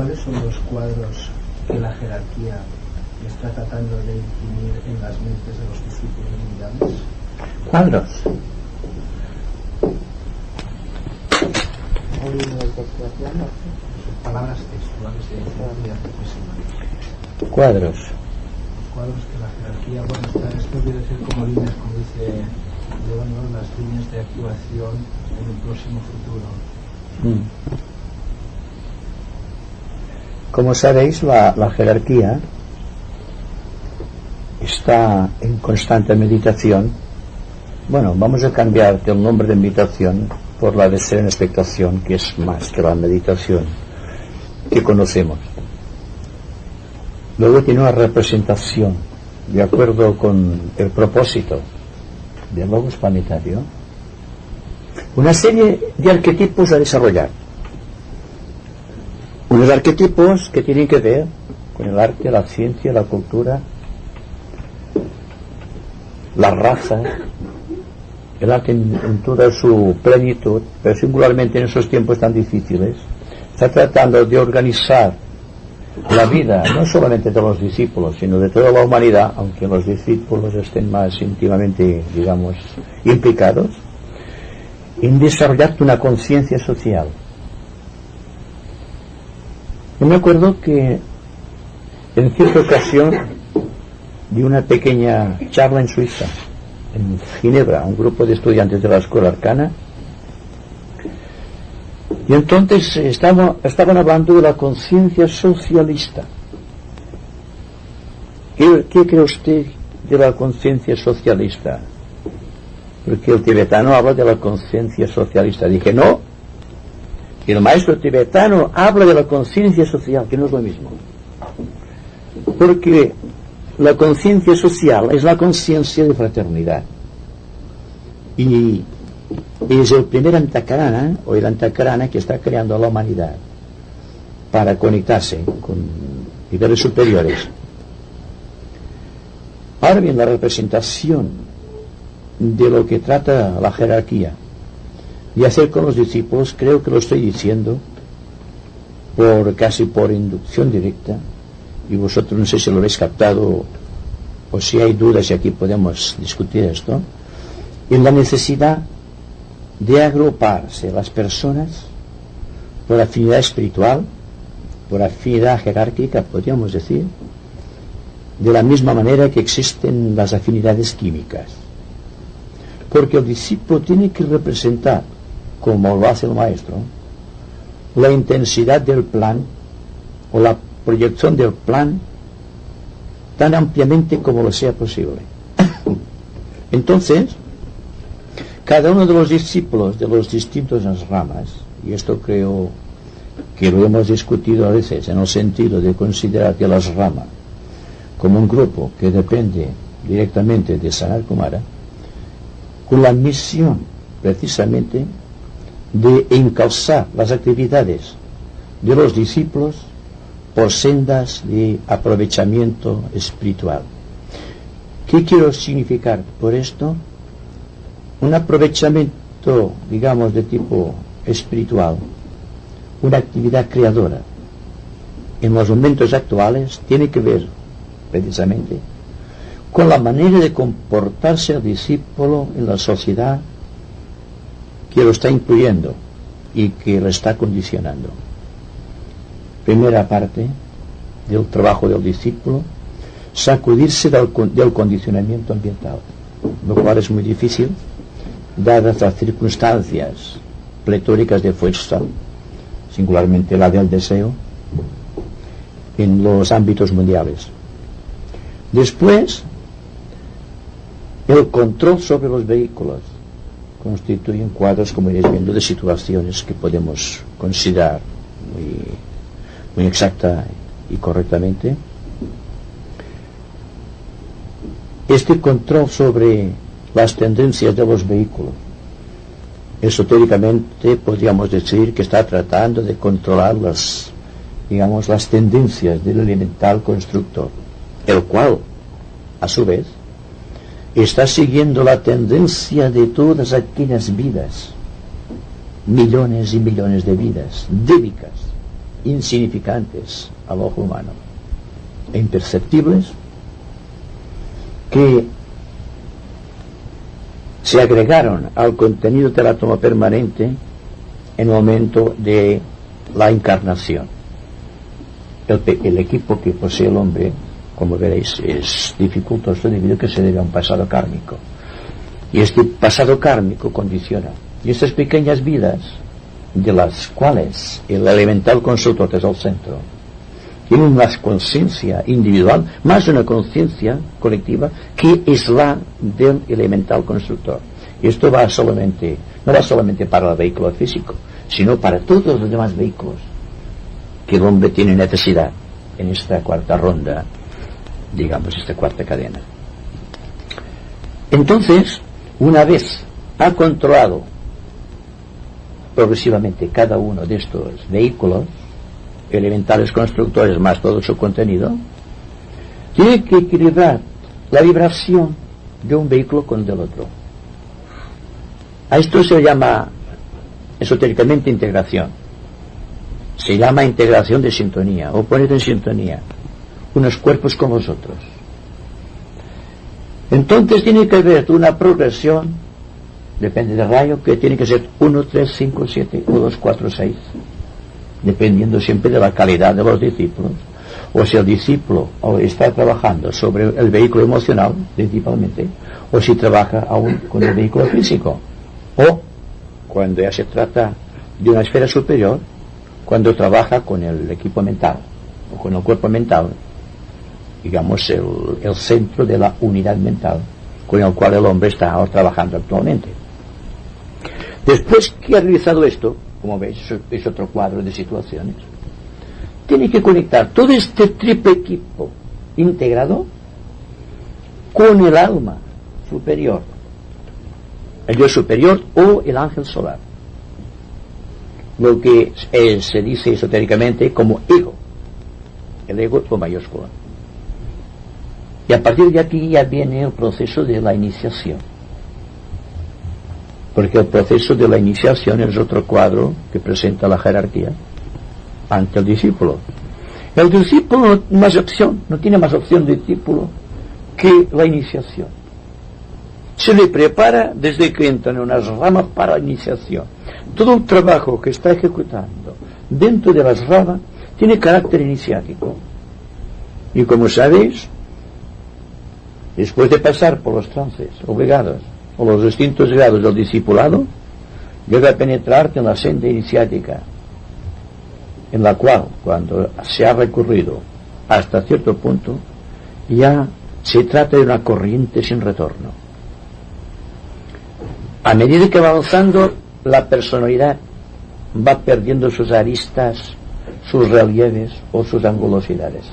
¿cuáles son los cuadros que la jerarquía está tratando de imprimir en las mentes de los discípulos mundiales? ¿Cuadros? Palabras textuales de jerarquía profesional. Cuadros. Cuadros que la jerarquía, bueno, esto quiere ser como líneas, como dice Leonor, las líneas de actuación en el próximo futuro. Como sabéis, la jerarquía está en constante meditación. Bueno, vamos a cambiar el nombre de meditación por la de serena expectación, que es más que la meditación que conocemos. Luego tiene una representación de acuerdo con el propósito del logos planetario, una serie de arquetipos a desarrollar, unos arquetipos que tienen que ver con el arte, la ciencia, la cultura, la raza, el arte en toda su plenitud, pero singularmente en esos tiempos tan difíciles está tratando de organizar la vida no solamente de los discípulos sino de toda la humanidad, aunque los discípulos estén más íntimamente, digamos, implicados en desarrollar una conciencia social. Yo me acuerdo que en cierta ocasión di una pequeña charla en Suiza, en Ginebra, a un grupo de estudiantes de la Escuela Arcana, y entonces estaban hablando de la conciencia socialista. ¿Qué cree usted de la conciencia socialista? Porque el tibetano habla de la conciencia socialista. Dije, no, el maestro tibetano habla de la conciencia social, que no es lo mismo. Porque la conciencia social es la conciencia de fraternidad. Y es el primer antakarana, o el antakarana, que está creando a la humanidad para conectarse con niveles superiores. Ahora bien, la representación de lo que trata la jerarquía y hacer con los discípulos, creo que lo estoy diciendo casi por inducción directa, y vosotros no sé si lo habéis captado o si hay dudas, y aquí podemos discutir esto, en la necesidad de agruparse las personas por afinidad espiritual, por afinidad jerárquica, podríamos decir, de la misma manera que existen las afinidades químicas. Porque el discípulo tiene que representar, como lo hace el maestro, la intensidad del plan o la proyección del plan tan ampliamente como lo sea posible. Entonces, cada uno de los discípulos de los distintos ramas, y esto creo que lo hemos discutido a veces en el sentido de considerar que las ramas como un grupo que depende directamente de Sanat Kumara, con la misión precisamente de encalzar las actividades de los discípulos por sendas de aprovechamiento espiritual. ¿Qué quiero significar por esto? Un aprovechamiento, digamos, de tipo espiritual, una actividad creadora en los momentos actuales, tiene que ver precisamente con la manera de comportarse el discípulo en la sociedad que lo está incluyendo y que lo está condicionando. Primera parte del trabajo del discípulo, sacudirse del condicionamiento ambiental, lo cual es muy difícil dadas las circunstancias pletóricas de fuerza, singularmente la del deseo, en los ámbitos mundiales. Después, el control sobre los vehículos constituyen cuadros, como iréis viendo, de situaciones que podemos considerar muy exacta y correctamente. Este control sobre las tendencias de los vehículos, esotéricamente podríamos decir que está tratando de controlar las tendencias del elemental constructor, el cual, a su vez, está siguiendo la tendencia de todas aquellas vidas, millones y millones de vidas, débicas, insignificantes al ojo humano e imperceptibles que se agregaron al contenido del átomo permanente en el momento de la encarnación. El equipo que posee el hombre, como veréis, es dificultoso debido a que se debe a un pasado kármico, y este pasado kármico condiciona, y estas pequeñas vidas, de las cuales el elemental constructor es el centro, tiene una conciencia individual más una conciencia colectiva que es la del elemental constructor. Y esto no va solamente para el vehículo físico, sino para todos los demás vehículos que el hombre tiene necesidad en esta cuarta ronda, digamos, esta cuarta cadena. Entonces, una vez ha controlado progresivamente cada uno de estos vehículos elementales constructores más todo su contenido, tiene que equilibrar la vibración de un vehículo con del otro. A esto se llama esotéricamente integración. Se llama integración de sintonía, o poner en sintonía unos cuerpos con los otros. Entonces tiene que haber una progresión, depende del rayo, que tiene que ser 1, 3, 5, 7 o 2, 4, 6, dependiendo siempre de la calidad de los discípulos, o si el discípulo está trabajando sobre el vehículo emocional principalmente, o si trabaja aún con el vehículo físico, o cuando ya se trata de una esfera superior, cuando trabaja con el equipo mental o con el cuerpo mental, digamos el centro de la unidad mental con el cual el hombre está trabajando actualmente. Después que ha realizado esto, como veis, es otro cuadro de situaciones, tiene que conectar todo este triple equipo integrado con el alma superior, el yo superior o el ángel solar, lo que se dice esotéricamente como ego, el ego con mayúscula. Y a partir de aquí ya viene el proceso de la iniciación, porque el proceso de la iniciación es otro cuadro que presenta la jerarquía ante el discípulo. El discípulo no tiene más opción de discípulo que la iniciación. Se le prepara desde que entra en unas ramas para la iniciación. Todo el trabajo que está ejecutando dentro de las ramas tiene carácter iniciático. Y como sabéis, después de pasar por los trances obligados o los distintos grados del discipulado, llega a penetrarte en la senda iniciática, en la cual, cuando se ha recurrido hasta cierto punto, ya se trata de una corriente sin retorno. A medida que va avanzando, la personalidad va perdiendo sus aristas, sus relieves o sus angulosidades.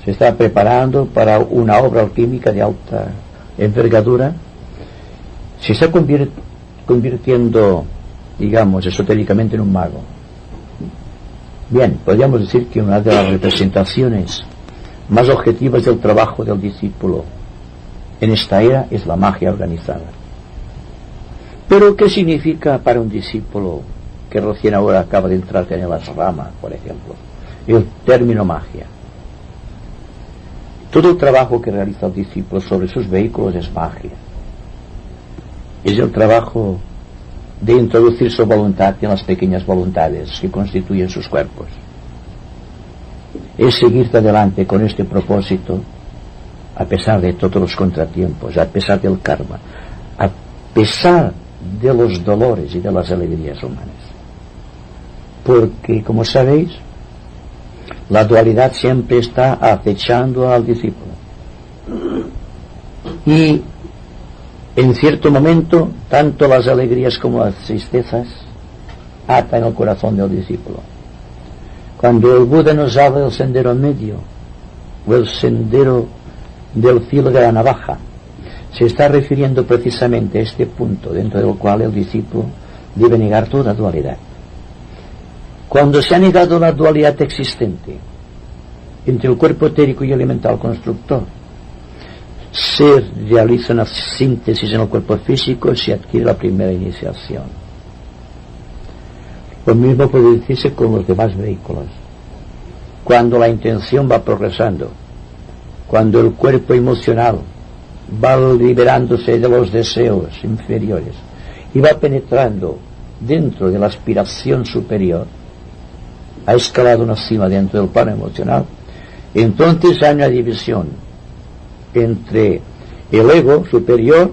Se está preparando para una obra alquímica de alta envergadura. Se está convirtiendo, digamos, esotéricamente en un mago. Bien, podríamos decir que una de las representaciones más objetivas del trabajo del discípulo en esta era es la magia organizada. Pero, ¿qué significa para un discípulo que recién ahora acaba de entrar en las ramas, por ejemplo, el término magia? Todo el trabajo que realiza el discípulo sobre sus vehículos es magia. Es el trabajo de introducir su voluntad en las pequeñas voluntades que constituyen sus cuerpos. Es seguir adelante con este propósito a pesar de todos los contratiempos, a pesar del karma, a pesar de los dolores y de las alegrías humanas. Porque, como sabéis, la dualidad siempre está acechando al discípulo. Y en cierto momento, tanto las alegrías como las tristezas atan el corazón del discípulo. Cuando el Buda nos habla del sendero medio, o el sendero del filo de la navaja, se está refiriendo precisamente a este punto dentro del cual el discípulo debe negar toda dualidad. Cuando se ha negado la dualidad existente entre el cuerpo etérico y elemental constructor, se realiza una síntesis en el cuerpo físico y se adquiere la primera iniciación. Lo mismo puede decirse con los demás vehículos. Cuando la intención va progresando, cuando el cuerpo emocional va liberándose de los deseos inferiores y va penetrando dentro de la aspiración superior, ha escalado una cima dentro del plano emocional, entonces hay una división entre el ego superior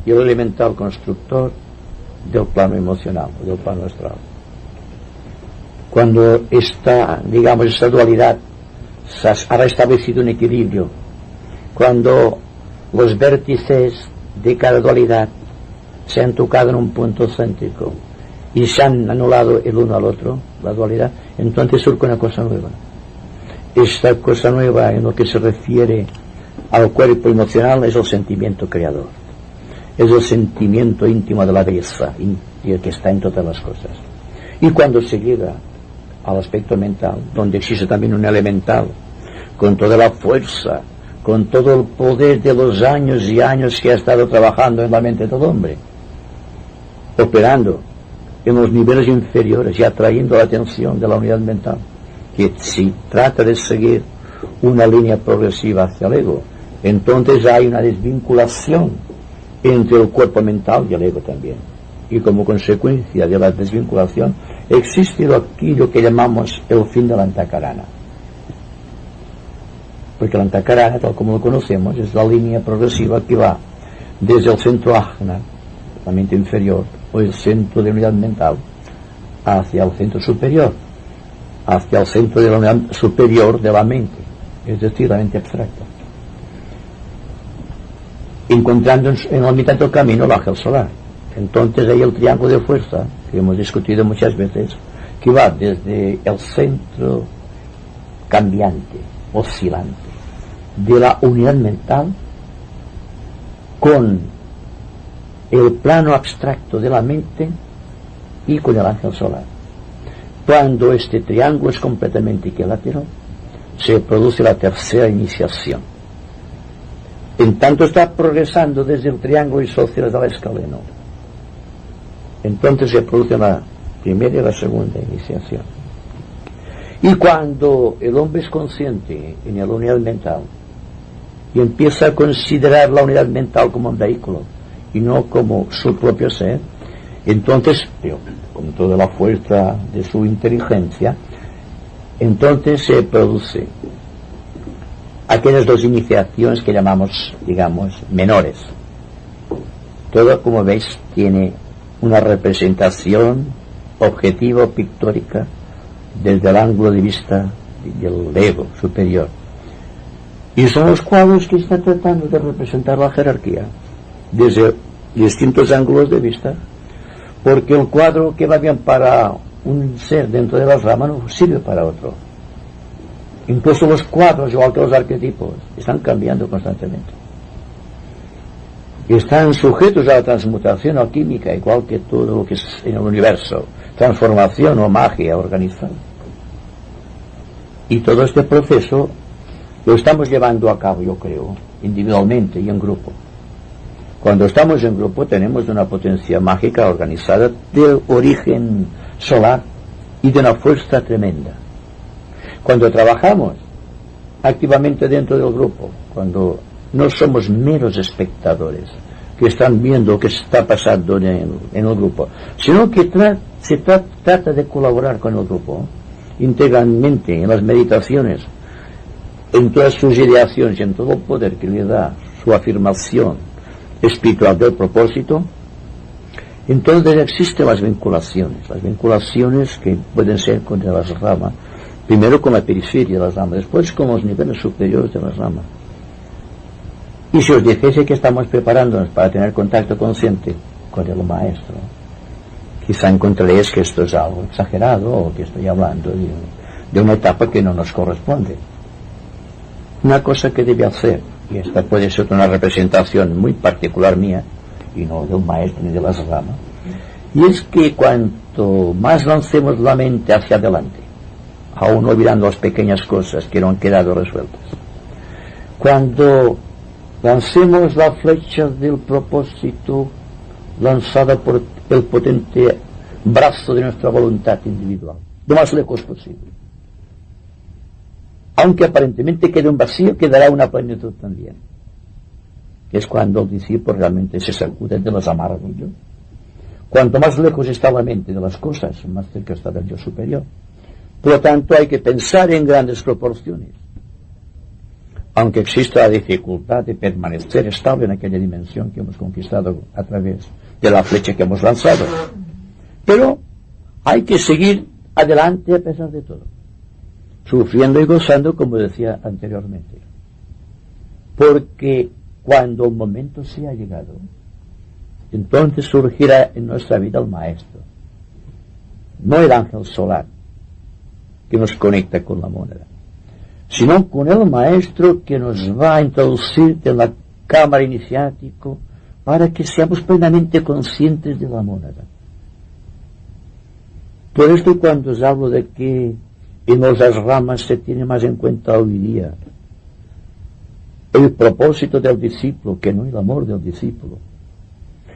y el elemental constructor del plano emocional, del plano astral. Cuando esta dualidad ha restablecido un equilibrio, cuando los vértices de cada dualidad se han tocado en un punto céntrico y se han anulado el uno al otro, la dualidad, entonces surge una cosa nueva. Esta cosa nueva, en lo que se refiere al cuerpo emocional, es el sentimiento creador, es el sentimiento íntimo de la belleza que está en todas las cosas. Y cuando se llega al aspecto mental, donde existe también un elemental con toda la fuerza, con todo el poder de los años y años que ha estado trabajando en la mente de todo hombre, operando en los niveles inferiores y atrayendo la atención de la unidad mental, que si trata de seguir una línea progresiva hacia el ego, entonces hay una desvinculación entre el cuerpo mental y el ego también. Y como consecuencia de la desvinculación existe aquello que llamamos el fin de la antakarana. Porque la antakarana, tal como lo conocemos, es la línea progresiva que va desde el centro ajna, la mente inferior, o el centro de unidad mental, hacia el centro superior, hacia el centro de la unidad superior de la mente, es decir, la mente abstracta, encontrando en la mitad del camino el ángel solar. Entonces hay el triángulo de fuerza que hemos discutido muchas veces, que va desde el centro cambiante, oscilante de la unidad mental con el plano abstracto de la mente y con el ángel solar. Cuando este triángulo es completamente equilátero, se produce la tercera iniciación. En tanto está progresando desde el triángulo isósceles al escaleno, entonces se produce la primera y la segunda iniciación. Y cuando el hombre es consciente en la unidad mental y empieza a considerar la unidad mental como un vehículo y no como su propio ser, entonces, con toda la fuerza de su inteligencia, entonces se produce aquellas dos iniciaciones que llamamos, menores. Todo, como veis, tiene una representación objetiva o pictórica desde el ángulo de vista del ego superior. Y son los cuadros que están tratando de representar la jerarquía desde distintos ángulos de vista, porque el cuadro que va bien para un ser dentro de las ramas no sirve para otro. Incluso los cuadros, igual que los arquetipos, están cambiando constantemente. Y están sujetos a la transmutación alquímica, igual que todo lo que es en el universo, transformación o magia organizada. Y todo este proceso lo estamos llevando a cabo, yo creo, individualmente y en grupo. Cuando estamos en grupo tenemos una potencia mágica organizada de origen solar y de una fuerza tremenda. Cuando trabajamos activamente dentro del grupo, cuando no somos meros espectadores que están viendo lo que está pasando en el grupo, sino que se trata de colaborar con el grupo integralmente en las meditaciones, en todas sus ideaciones y en todo el poder que le da su afirmación espiritual del propósito, entonces existen las vinculaciones que pueden ser con las ramas, primero con la periferia de las ramas, después con los niveles superiores de las ramas. Y si os dijese que estamos preparándonos para tener contacto consciente con el maestro, quizá encontraréis que esto es algo exagerado o que estoy hablando de una etapa que no nos corresponde. Una cosa que debe hacer, y esta puede ser una representación muy particular mía y no del maestro ni de las ramas, y es que cuanto más lancemos la mente hacia adelante, aún olvidando las pequeñas cosas que no han quedado resueltas, cuando lancemos la flecha del propósito lanzada por el potente brazo de nuestra voluntad individual, lo más lejos posible. Aunque aparentemente quede un vacío, quedará una plenitud también, que es cuando el discípulo realmente se sacude de los amargos yo. Cuanto más lejos está la mente de las cosas, más cerca está del yo superior. Por lo tanto, hay que pensar en grandes proporciones, aunque exista la dificultad de permanecer estable en aquella dimensión que hemos conquistado a través de la flecha que hemos lanzado. Pero hay que seguir adelante a pesar de todo, sufriendo y gozando, como decía anteriormente, porque cuando el momento sea llegado, entonces surgirá en nuestra vida el maestro, no el ángel solar que nos conecta con la moneda, sino con el maestro que nos va a introducir en la cámara iniciático para que seamos plenamente conscientes de la moneda. Por esto, cuando os hablo de que en las ramas se tiene más en cuenta hoy día el propósito del discípulo que no el amor del discípulo,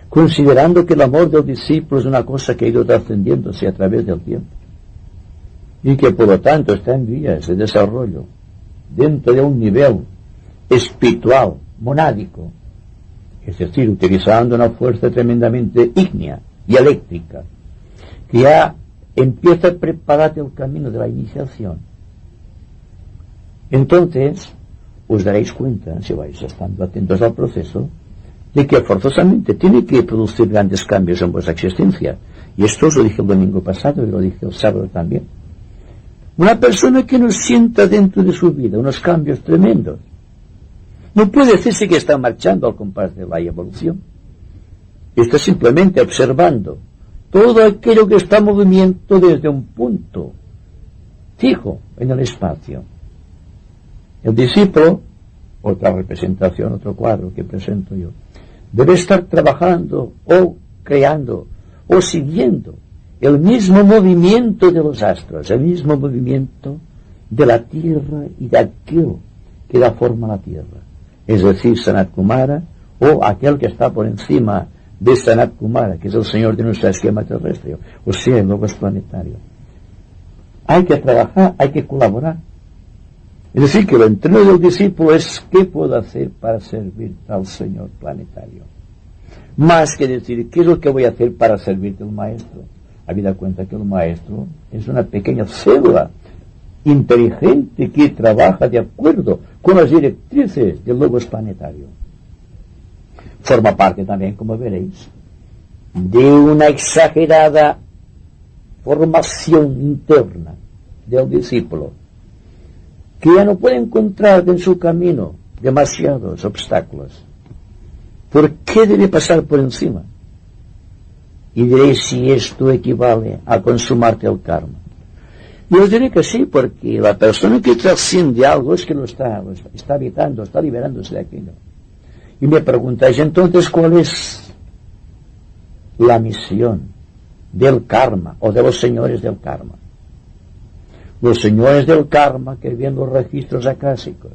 considerando que el amor del discípulo es una cosa que ha ido trascendiéndose a través del tiempo y que por lo tanto está en vías de desarrollo dentro de un nivel espiritual, monádico, es decir, utilizando una fuerza tremendamente ígnea y eléctrica, que ya empieza a preparar el camino de la iniciación. Entonces os daréis cuenta, si vais estando atentos al proceso, de que forzosamente tiene que producir grandes cambios en vuestra existencia. Y esto os lo dije el domingo pasado y lo dije el sábado también. Una persona que no sienta dentro de su vida unos cambios tremendos no puede decirse que está marchando al compás de la evolución. Está simplemente observando todo aquello que está en movimiento desde un punto fijo en el espacio. El discípulo, otra representación, otro cuadro que presento yo, debe estar trabajando o creando o siguiendo el mismo movimiento de los astros, el mismo movimiento de la Tierra y de aquel que da forma a la Tierra. Es decir, Sanat Kumara, o aquel que está por encima de Sanat Kumara, que es el Señor de nuestro esquema terrestre, o sea, el logos planetario. Hay que trabajar, hay que colaborar. Es decir, que el entreno del discípulo es ¿qué puedo hacer para servir al Señor planetario? Más que decir, ¿qué es lo que voy a hacer para servirte al Maestro? Habida cuenta que el Maestro es una pequeña célula inteligente que trabaja de acuerdo con las directrices del logos planetario. Forma parte también, como veréis, de una exagerada formación interna del discípulo, que ya no puede encontrar en su camino demasiados obstáculos. ¿Por qué debe pasar por encima? Y diréis si esto equivale a consumarte el karma. Yo os diré que sí, porque la persona que trasciende algo es que lo está habitando, está liberándose de aquello. Y me preguntáis entonces cuál es la misión del karma o de los señores del karma. Los señores del karma que ven los registros acásicos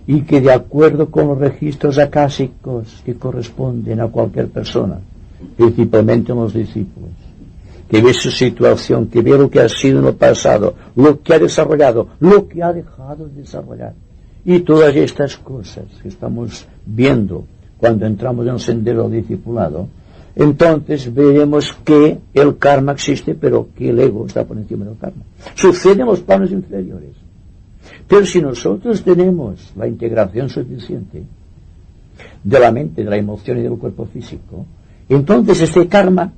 y que de acuerdo con los registros acásicos que corresponden a cualquier persona, principalmente los discípulos, que ve su situación, que ve lo que ha sido en el pasado, lo que ha desarrollado, lo que ha dejado de desarrollar, y todas estas cosas que estamos viendo cuando entramos en el sendero del discipulado, entonces veremos que el karma existe, pero que el ego está por encima del karma. Sucede en los planos inferiores. Pero si nosotros tenemos la integración suficiente de la mente, de la emoción y del cuerpo físico, entonces este karma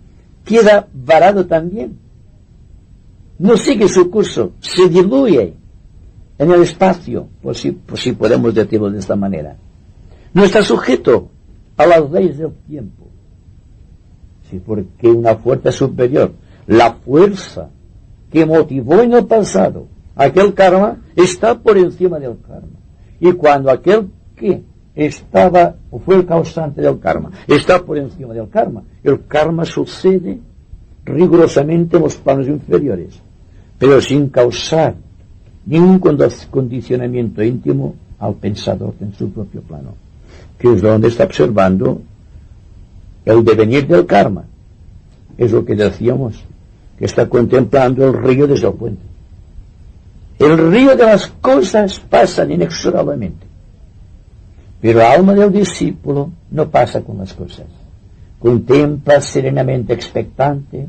queda varado también. No sigue su curso, se diluye en el espacio, por si podemos decirlo de esta manera. No está sujeto a las leyes del tiempo. Sí, porque una fuerza superior, la fuerza que motivó en el pasado aquel karma, está por encima del karma. Y cuando aquel que estaba o fue el causante del karma está por encima del karma, el karma sucede rigurosamente en los planos inferiores, pero sin causar ningún condicionamiento íntimo al pensador en su propio plano, que es donde está observando el devenir del karma. Es lo que decíamos que está contemplando el río desde el puente. El río de las cosas pasa inexorablemente, pero el alma del discípulo no pasa con las cosas. Contempla serenamente expectante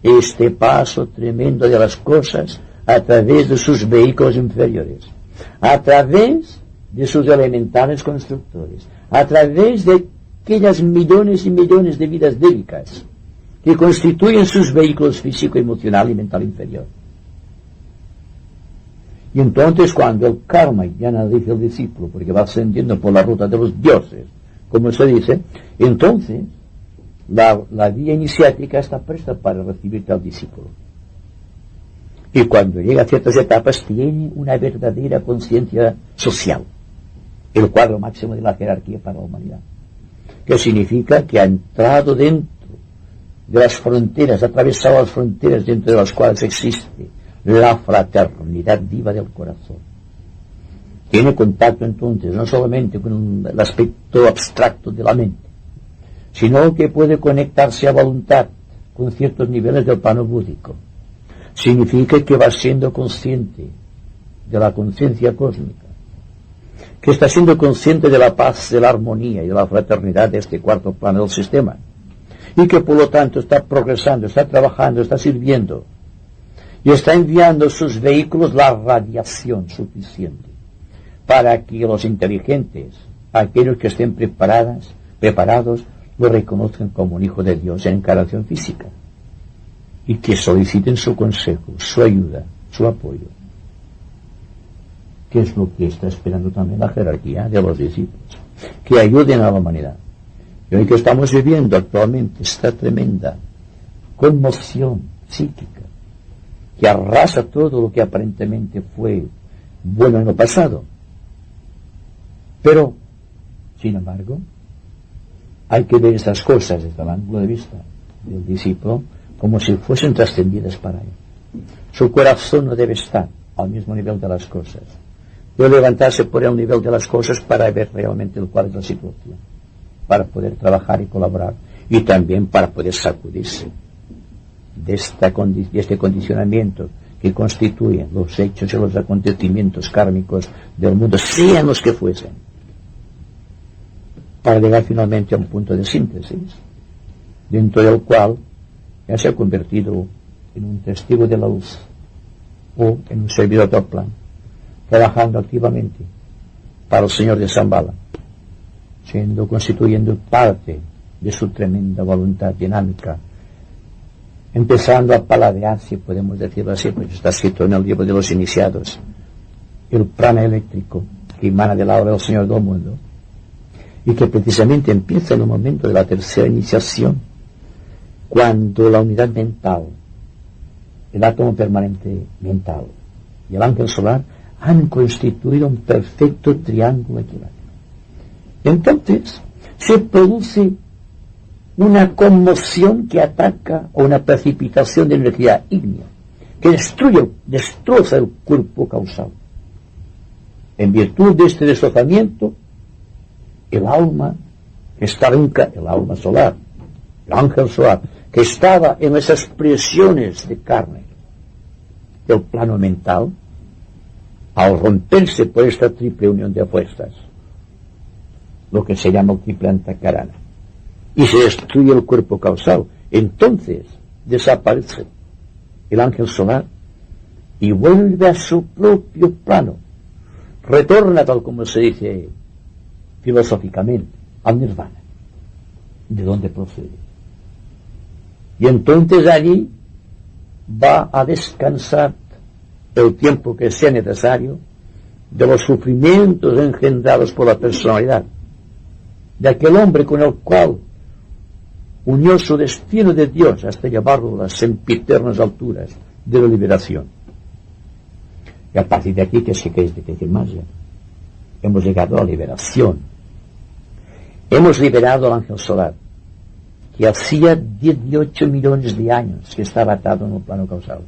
este paso tremendo de las cosas a través de sus vehículos inferiores, a través de sus elementales constructores, a través de aquellas millones y millones de vidas débicas que constituyen sus vehículos físico, emocional y mental inferior. Y entonces cuando el karma, ya no dice el discípulo, porque va ascendiendo por la ruta de los dioses, como se dice, entonces la vía iniciática está presta para recibirte al discípulo. Y cuando llega a ciertas etapas tiene una verdadera conciencia social, el cuadro máximo de la jerarquía para la humanidad, que significa que ha entrado dentro de las fronteras, ha atravesado las fronteras dentro de las cuales existe la fraternidad viva del corazón. Tiene contacto entonces no solamente con el aspecto abstracto de la mente, sino que puede conectarse a voluntad con ciertos niveles del plano búdico. Significa que va siendo consciente de la conciencia cósmica, que está siendo consciente de la paz, de la armonía y de la fraternidad de este cuarto plano del sistema, y que por lo tanto está progresando, está trabajando, está sirviendo, y está enviando a sus vehículos la radiación suficiente para que los inteligentes, aquellos que estén preparados, lo reconozcan como un hijo de Dios en encarnación física, y que soliciten su consejo, su ayuda, su apoyo, que es lo que está esperando también la jerarquía de los discípulos, que ayuden a la humanidad. Y hoy que estamos viviendo actualmente esta tremenda conmoción psíquica que arrasa todo lo que aparentemente fue bueno en lo pasado, pero sin embargo hay que ver estas cosas desde el ángulo de vista del discípulo como si fuesen trascendidas para él. Su corazón no debe estar al mismo nivel de las cosas, debe levantarse por el nivel de las cosas para ver realmente cuál es la situación, para poder trabajar y colaborar, y también para poder sacudirse de este condicionamiento que constituyen los hechos y los acontecimientos kármicos del mundo, sean los que fuesen, para llegar finalmente a un punto de síntesis, dentro del cual ya se ha convertido en un testigo de la luz o en un servidor del plan, trabajando activamente para el Señor de Shambhala, constituyendo parte de su tremenda voluntad dinámica, empezando a paladearse, podemos decirlo así, porque está escrito en el libro de los iniciados, el prana eléctrico que emana del aura del Señor del mundo, y que precisamente empieza en el momento de la tercera iniciación, cuando la unidad mental, el átomo permanente mental y el ángel solar han constituido un perfecto triángulo equilátero. Entonces se produce una conmoción que ataca, o una precipitación de energía ígnea que destroza el cuerpo causal. En virtud de este destrozamiento, el alma que estaba el alma solar, el ángel solar, que estaba en esas presiones de carne del plano mental, al romperse por esta triple unión de fuerzas, lo que se llama el triple antakarana, y se destruye el cuerpo causal, entonces desaparece el ángel solar y vuelve a su propio plano, retorna, tal como se dice filosóficamente, al nirvana, de donde procede. Y entonces allí va a descansar el tiempo que sea necesario de los sufrimientos engendrados por la personalidad de aquel hombre con el cual unió su destino de Dios hasta llevarlo a las sempiternas alturas de la liberación. Y a partir de aquí, ¿qué se quiere decir más ya? Hemos llegado a la liberación. Hemos liberado al ángel solar, que hacía 18 millones de años que estaba atado en el plano causal.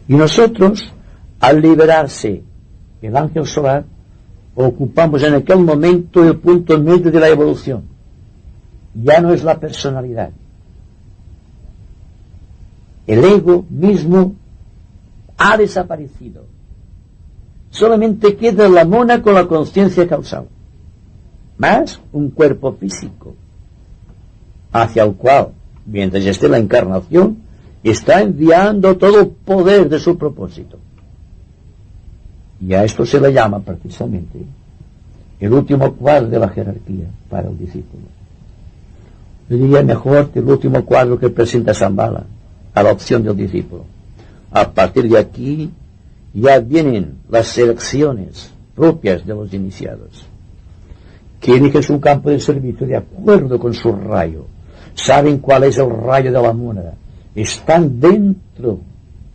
Y nosotros, al liberarse el ángel solar, ocupamos en aquel momento el punto medio de la evolución. Ya no es la personalidad, El ego mismo ha desaparecido. Solamente queda la mona con la conciencia causal, más un cuerpo físico, hacia el cual, mientras esté la encarnación, está enviando todo el poder de su propósito. Y a esto se le llama precisamente el último cuadro de la jerarquía para el discípulo. Yo diría mejor que el último cuadro que presenta Shambhala a la opción del discípulo. A partir de aquí ya vienen las selecciones propias de los iniciados, que eligen su campo de servicio de acuerdo con su rayo, saben cuál es el rayo de la mónada, están dentro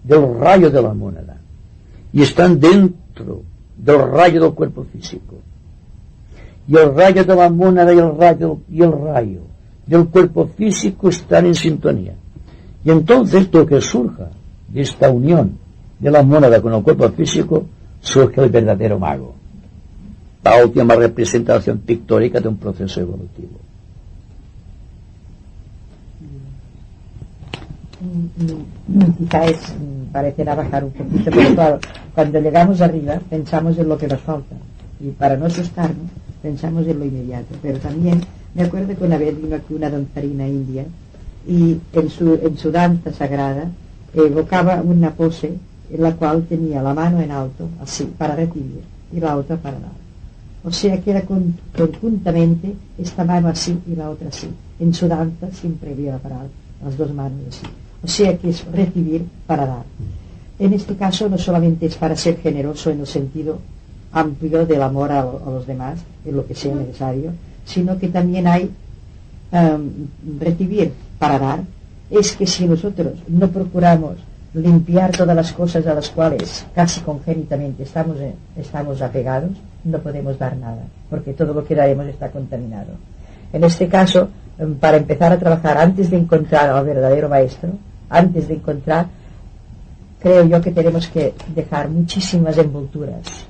del rayo de la mónada y están dentro del rayo del cuerpo físico, y el rayo de la mónada y el rayo del cuerpo físico están en sintonía. Y entonces lo que surja de esta unión de la mónada con el cuerpo físico, surge el verdadero mago, la última representación pictórica de un proceso evolutivo. Quizás parecerá bajar un poquito, pero claro, cuando llegamos arriba pensamos en lo que nos falta, y para no asustarnos pensamos en lo inmediato. Pero también me acuerdo que una vez vino aquí una danzarina india y en su danza sagrada evocaba una pose en la cual tenía la mano en alto, así, para recibir, y la otra para dar. O sea que era conjuntamente esta mano así y la otra así. En su danza siempre había para las dos manos así. O sea que es recibir para dar. En este caso no solamente es para ser generoso en el sentido amplio del amor a los demás, en lo que sea necesario, sino que también hay recibir para dar. Es que si nosotros no procuramos limpiar todas las cosas a las cuales casi congénitamente estamos apegados, no podemos dar nada, porque todo lo que daremos está contaminado. En este caso, para empezar a trabajar, antes de encontrar al verdadero maestro, creo yo que tenemos que dejar muchísimas envolturas,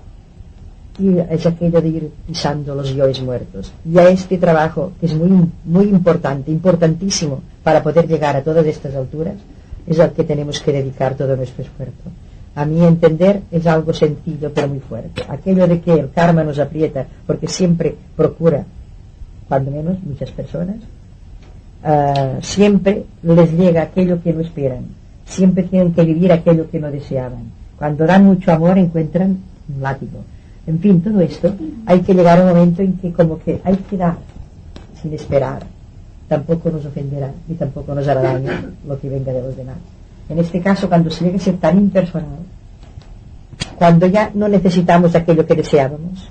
y es aquello de ir pisando los yoes muertos. Y a este trabajo, que es muy, muy importante, importantísimo para poder llegar a todas estas alturas, es al que tenemos que dedicar todo nuestro esfuerzo. A mi entender es algo sencillo pero muy fuerte. Aquello de que el karma nos aprieta porque siempre procura, cuando menos muchas personas, siempre les llega aquello que no esperan, siempre tienen que vivir aquello que no deseaban. Cuando dan mucho amor encuentran un látigo. En fin, todo esto hay que llegar a un momento en que como que hay que dar sin esperar. Tampoco nos ofenderá y tampoco nos hará daño lo que venga de los demás. En este caso, cuando se llega a ser tan impersonal, cuando ya no necesitamos aquello que deseábamos,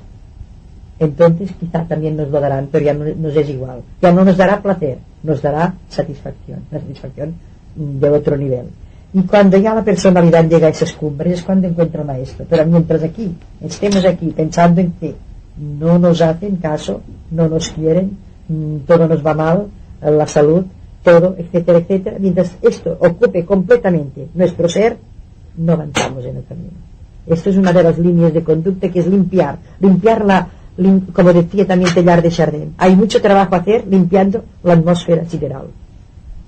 entonces quizá también nos lo darán, pero ya no nos es igual. Ya no nos dará placer, nos dará satisfacción, una satisfacción de otro nivel. Y cuando ya la personalidad llega a esas cumbres es cuando encuentra el maestro. Pero mientras estemos aquí pensando en que no nos hacen caso, no nos quieren, todo nos va mal, la salud, todo, etcétera, etcétera, mientras esto ocupe completamente nuestro ser, no avanzamos en el camino. Esto es una de las líneas de conducta, que es limpiar como decía también Teilhard de Chardin. Hay mucho trabajo a hacer limpiando la atmósfera sideral.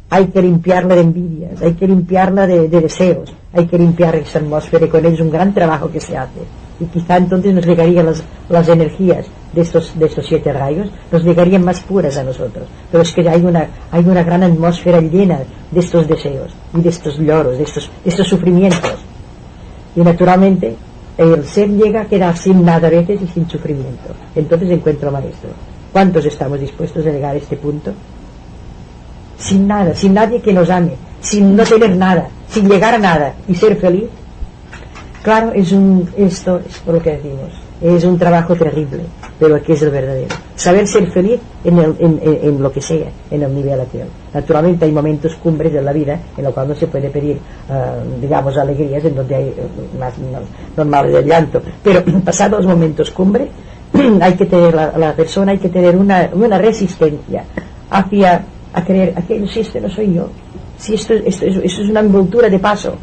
Hay que limpiarla de envidias, hay que limpiarla de deseos, hay que limpiar esa atmósfera, y con ello es un gran trabajo que se hace. Y quizá entonces nos llegarían las energías de estos 7 rayos, nos llegarían más puras a nosotros. Pero es que hay una gran atmósfera llena de estos deseos y de estos lloros, de estos sufrimientos. Y naturalmente el ser llega a quedar sin nada a veces y sin sufrimiento. Entonces encuentro al maestro. ¿Cuántos estamos dispuestos a llegar a este punto? Sin nada, sin nadie que nos ame, sin no tener nada, sin llegar a nada y ser feliz. Claro, esto es por lo que decimos, es un trabajo terrible, pero que es el verdadero. Saber ser feliz en lo que sea, en el nivel aquel. Naturalmente hay momentos cumbres de la vida en los cuales no se puede pedir, digamos, alegrías, en donde hay más normales de llanto, pero pasados los momentos cumbre, hay que tener la persona, hay que tener una resistencia hacia a creer aquello, si este no soy yo, si esto es una envoltura de paso,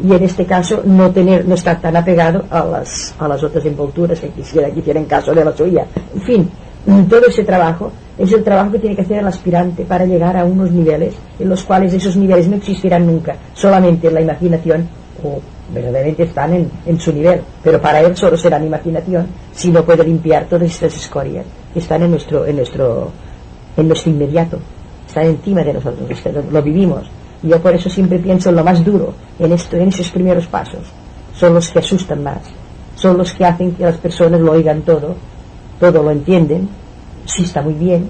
y en este caso no estar tan apegado a las otras envolturas que quisiera que hicieran caso de la suya. En fin, todo ese trabajo es el trabajo que tiene que hacer el aspirante para llegar a unos niveles en los cuales esos niveles no existirán nunca, solamente en la imaginación, o verdaderamente están en su nivel, pero para él solo será imaginación si no puede limpiar todas estas escorias que están en nuestro inmediato, están encima de nosotros, lo vivimos. Y yo por eso siempre pienso en lo más duro, en esos primeros pasos. Son los que asustan más, son los que hacen que las personas lo oigan todo lo entienden, sí está muy bien,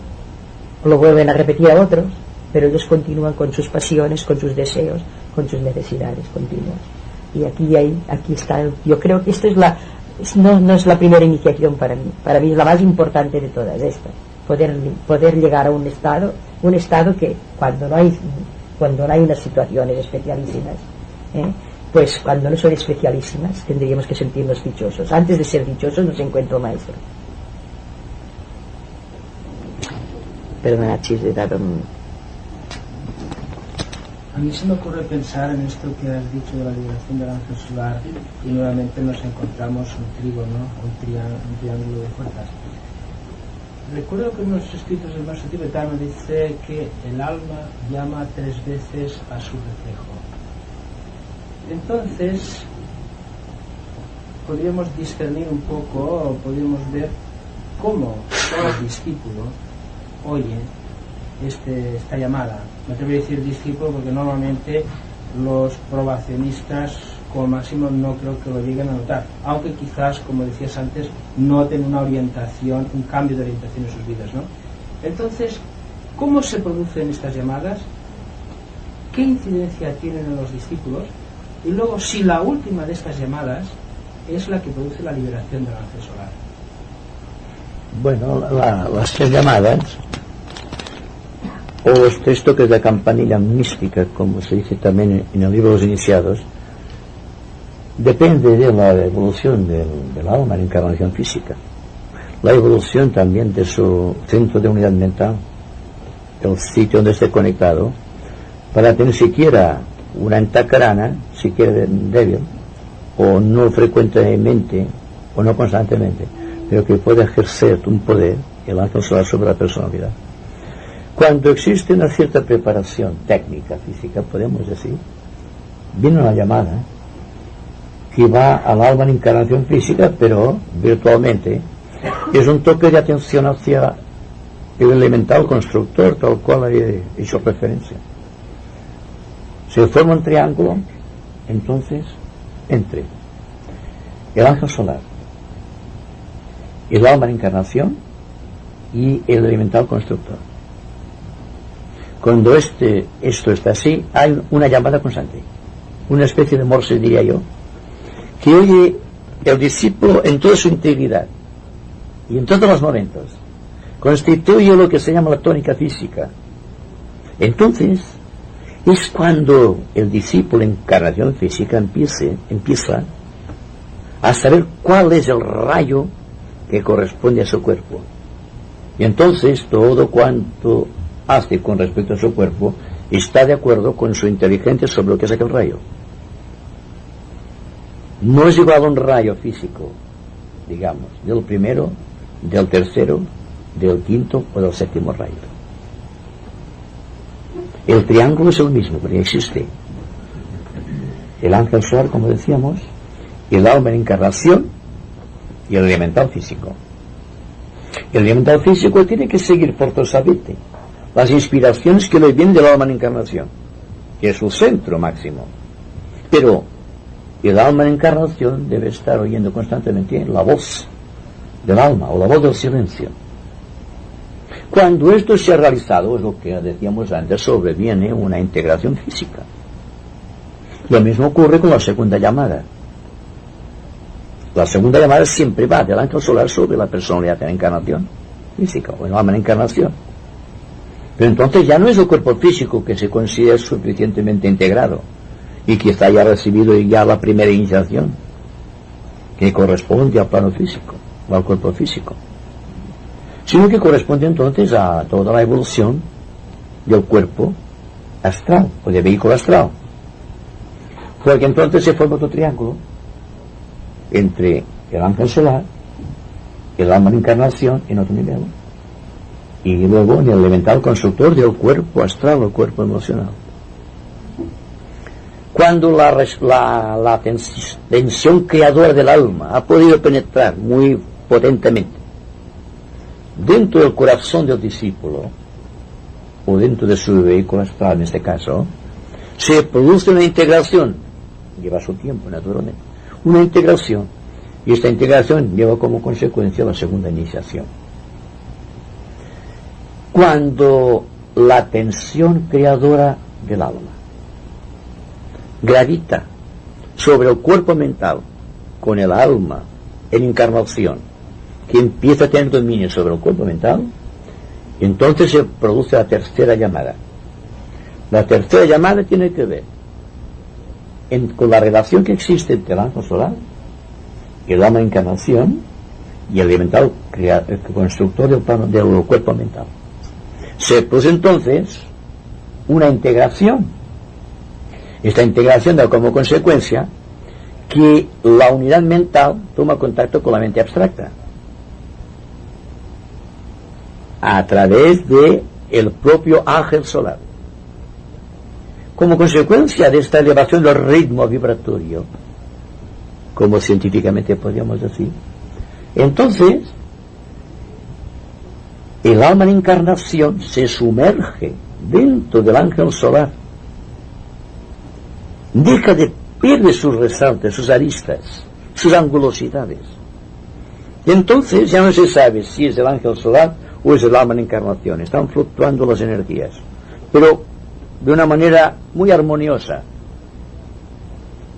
lo vuelven a repetir a otros, pero ellos continúan con sus pasiones, con sus deseos, con sus necesidades continuas. Y aquí está, yo creo que esto no es la primera iniciación para mí es la más importante de todas estas, poder llegar a un estado que cuando no hay unas situaciones especialísimas, pues cuando no son especialísimas tendríamos que sentirnos dichosos. Antes de ser dichosos nos encuentro maestro. Perdona, Chis, he dado un... A mí se me ocurre pensar en esto que has dicho de la liberación del ángel solar y nuevamente nos encontramos un trígono, un triángulo de fuerzas. Recuerdo que en unos escritos del maestro tibetano dice que el alma llama 3 veces a su reflejo. Entonces podríamos discernir un poco, o podríamos ver cómo cada discípulo oye esta llamada. Me atrevo a decir discípulo porque normalmente los probacionistas como máximo no creo que lo lleguen a notar, aunque quizás, como decías antes, noten una orientación, un cambio de orientación en sus vidas, ¿no? Entonces, ¿cómo se producen estas llamadas? ¿Qué incidencia tienen en los discípulos? Y luego, si la última de estas llamadas es la que produce la liberación del ángel solar. Bueno, las 3 llamadas o los 3 toques de campanilla mística, como se dice también en el libro de los iniciados, depende de la evolución del alma en encarnación física, la evolución también de su centro de unidad mental, el sitio donde esté conectado, para tener siquiera una antakarana, siquiera débil, o no frecuentemente, o no constantemente, pero que puede ejercer un poder, el ángel solar, sobre la personalidad. Cuando existe una cierta preparación técnica, física, podemos decir, viene una llamada que va al alma en encarnación física, pero virtualmente es un toque de atención hacia el elemental constructor, tal cual he hecho referencia. Se forma un triángulo, entonces, entre el ángel solar, el alma en encarnación y el elemental constructor. Cuando esto está así, hay una llamada constante, una especie de morse, diría yo, que oye el discípulo en toda su integridad y en todos los momentos. Constituye lo que se llama la tónica física. Entonces es cuando el discípulo en encarnación física empieza a saber cuál es el rayo que corresponde a su cuerpo, y entonces todo cuanto hace con respecto a su cuerpo está de acuerdo con su inteligencia sobre lo que es aquel rayo. No es igual a un rayo físico, digamos, del primero, del tercero, del quinto o del séptimo rayo. El triángulo es el mismo, pero existe el ángel solar, como decíamos, el alma en encarnación y el elemental físico. El elemental físico tiene que seguir forzosamente las inspiraciones que le vienen del alma en encarnación, que es su centro máximo. Pero el alma en encarnación debe estar oyendo constantemente la voz del alma o la voz del silencio. Cuando esto se ha realizado, es lo que decíamos antes, sobreviene una integración física. Lo mismo ocurre con la segunda llamada. La segunda llamada siempre va del ángel solar sobre la personalidad en encarnación física o el alma en encarnación. Pero entonces ya no es el cuerpo físico que se considera suficientemente integrado y quizá haya recibido ya la primera iniciación que corresponde al plano físico o al cuerpo físico, sino que corresponde entonces a toda la evolución del cuerpo astral o del vehículo astral, porque entonces se forma otro triángulo entre el ángel solar, el alma en encarnación en otro nivel, y luego en el elemental constructor del cuerpo astral o cuerpo emocional. Cuando la tensión creadora del alma ha podido penetrar muy potentemente dentro del corazón del discípulo, o dentro de su vehículo astral en este caso, se produce una integración, lleva su tiempo naturalmente, una integración, y esta integración lleva como consecuencia la segunda iniciación. Cuando la tensión creadora del alma gravita sobre el cuerpo mental con el alma en encarnación, que empieza a tener dominio sobre el cuerpo mental, entonces se produce la tercera llamada. La tercera llamada tiene que ver con la relación que existe entre el ángel solar, el alma en encarnación y el elemental constructor del cuerpo mental. Se produce entonces una integración. Esta integración da como consecuencia que la unidad mental toma contacto con la mente abstracta a través de el propio ángel solar. Como consecuencia de esta elevación del ritmo vibratorio, como científicamente podríamos decir, entonces el alma en encarnación se sumerge dentro del ángel solar, deja de perder sus resaltes, sus aristas, sus angulosidades. Entonces ya no se sabe si es el ángel solar o es el alma en encarnación. Están fluctuando las energías, pero de una manera muy armoniosa.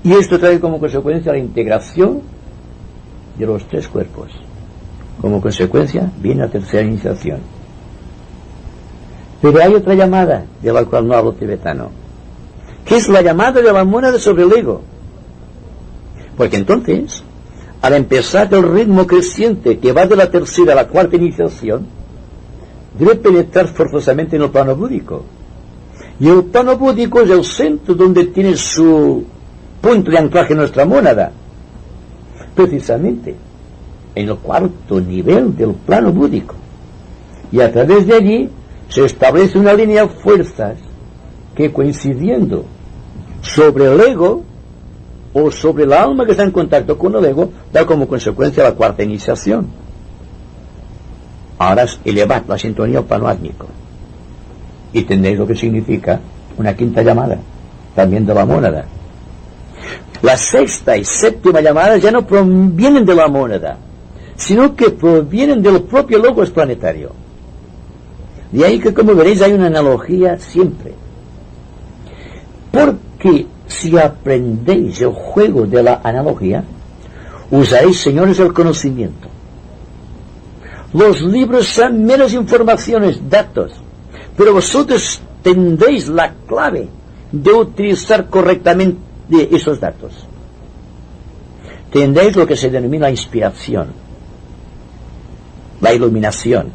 Y esto trae como consecuencia la integración de los tres cuerpos. Como consecuencia viene la tercera iniciación. Pero hay otra llamada de la cual no hablo tibetano, que es la llamada de la mónada sobre el ego. Porque entonces, al empezar el ritmo creciente que va de la tercera a la cuarta iniciación, debe penetrar forzosamente en el plano búdico. Y el plano búdico es el centro donde tiene su punto de anclaje nuestra mónada. Precisamente en el cuarto nivel del plano búdico. Y a través de allí se establece una línea de fuerzas que, coincidiendo sobre el ego o sobre el alma que está en contacto con el ego, da como consecuencia la cuarta iniciación. Ahora es elevar la sintonía al plano átmico. Y tendréis lo que significa una quinta llamada, también de la mónada. La sexta y séptima llamadas ya no provienen de la mónada, sino que provienen del propio logos planetario. De ahí que, como veréis, hay una analogía siempre. Porque si aprendéis el juego de la analogía, usaréis, señores, el conocimiento. Los libros son meras informaciones, datos, pero vosotros tendréis la clave de utilizar correctamente esos datos. Tendréis lo que se denomina la inspiración, la iluminación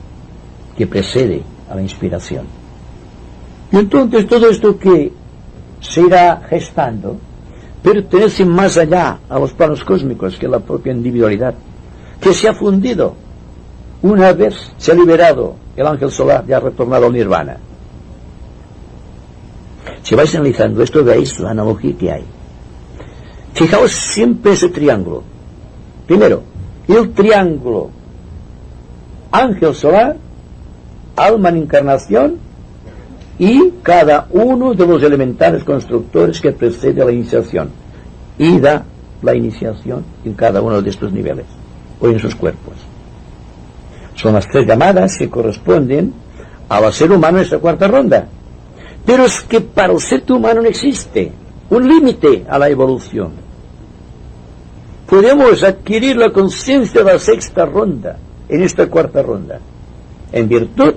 que precede a la inspiración. Y entonces todo esto que se irá gestando pertenece más allá a los planos cósmicos que la propia individualidad, que se ha fundido una vez se ha liberado el ángel solar y ha retornado al nirvana. Si vais analizando esto, veis la analogía que hay. Fijaos siempre ese triángulo. Primero, el triángulo ángel solar, alma en encarnación y cada uno de los elementales constructores que precede a la iniciación y da la iniciación en cada uno de estos niveles o en sus cuerpos. Son las tres llamadas que corresponden al ser humano en esta cuarta ronda. Pero es que para el ser humano no existe un límite a la evolución. Podemos adquirir la conciencia de la sexta ronda en esta cuarta ronda, en virtud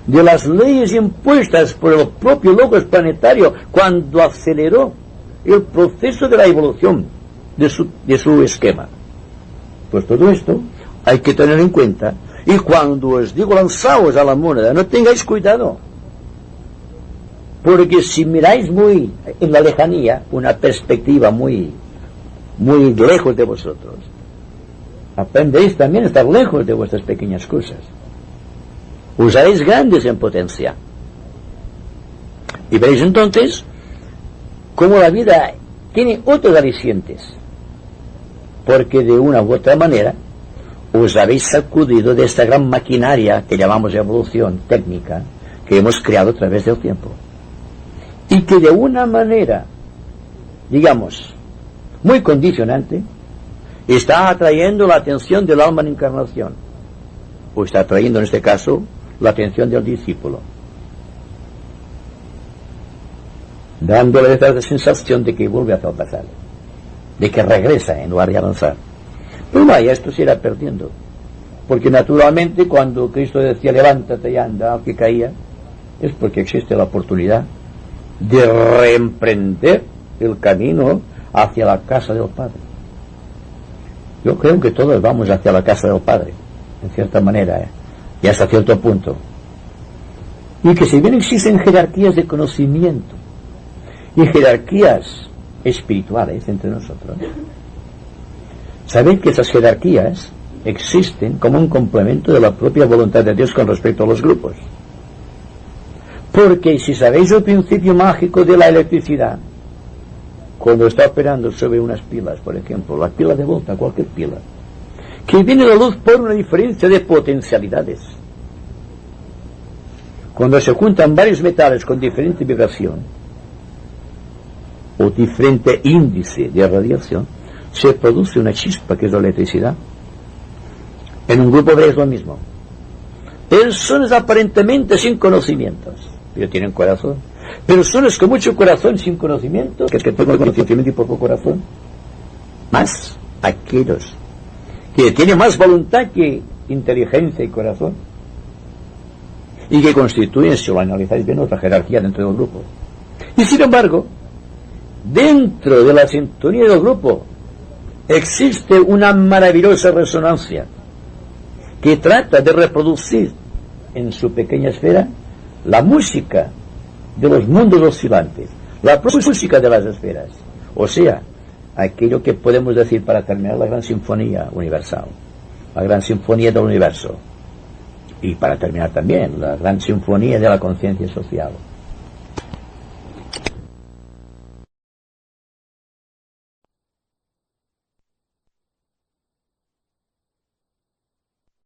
de las leyes impuestas por el propio logos planetario cuando aceleró el proceso de la evolución de su esquema. Pues todo esto hay que tener en cuenta. Y cuando os digo lanzaos a la mónada, no tengáis cuidado, porque si miráis muy en la lejanía, una perspectiva muy lejos de vosotros, aprendéis también a estar lejos de vuestras pequeñas cosas. os haréis grandes en potencia. Y veréis entonces cómo la vida tiene otros alicientes, porque de una u otra manera os habéis sacudido de esta gran maquinaria que llamamos evolución técnica, que hemos creado a través del tiempo, y que de una manera, digamos, muy condicionante, está atrayendo la atención del alma en encarnación, o está atrayendo en este caso la atención del discípulo, dándole esta sensación de que vuelve hacia el pasado, de que regresa en lugar de avanzar. Pero vaya, esto se irá perdiendo, porque naturalmente cuando Cristo decía levántate y anda, al que caía, es porque existe la oportunidad de reemprender el camino hacia la casa del Padre. Yo creo que todos vamos hacia la casa del Padre, en cierta manera, y hasta cierto punto, y que si bien existen jerarquías de conocimiento y jerarquías espirituales entre nosotros, sabéis que esas jerarquías existen como un complemento de la propia voluntad de Dios con respecto a los grupos. Porque si sabéis el principio mágico de la electricidad, cuando está operando sobre unas pilas, por ejemplo, la pila de volta, cualquier pila, que viene la luz por una diferencia de potencialidades. Cuando se juntan varios metales con diferente vibración o diferente índice de radiación, se produce una chispa que es la electricidad. En un grupo veis lo mismo. Personas aparentemente sin conocimientos, pero tienen corazón. Personas con mucho corazón sin conocimiento, que tengo conocimiento y poco corazón. Más aquellos que tienen más voluntad que inteligencia y corazón, y que constituyen, si lo analizáis bien, otra jerarquía dentro del grupo. Y sin embargo, dentro de la sintonía del grupo existe una maravillosa resonancia que trata de reproducir en su pequeña esfera la música de los mundos oscilantes, la música de las esferas, o sea, aquello que podemos decir para terminar la gran sinfonía universal, la gran sinfonía del universo, y para terminar también la gran sinfonía de la conciencia social.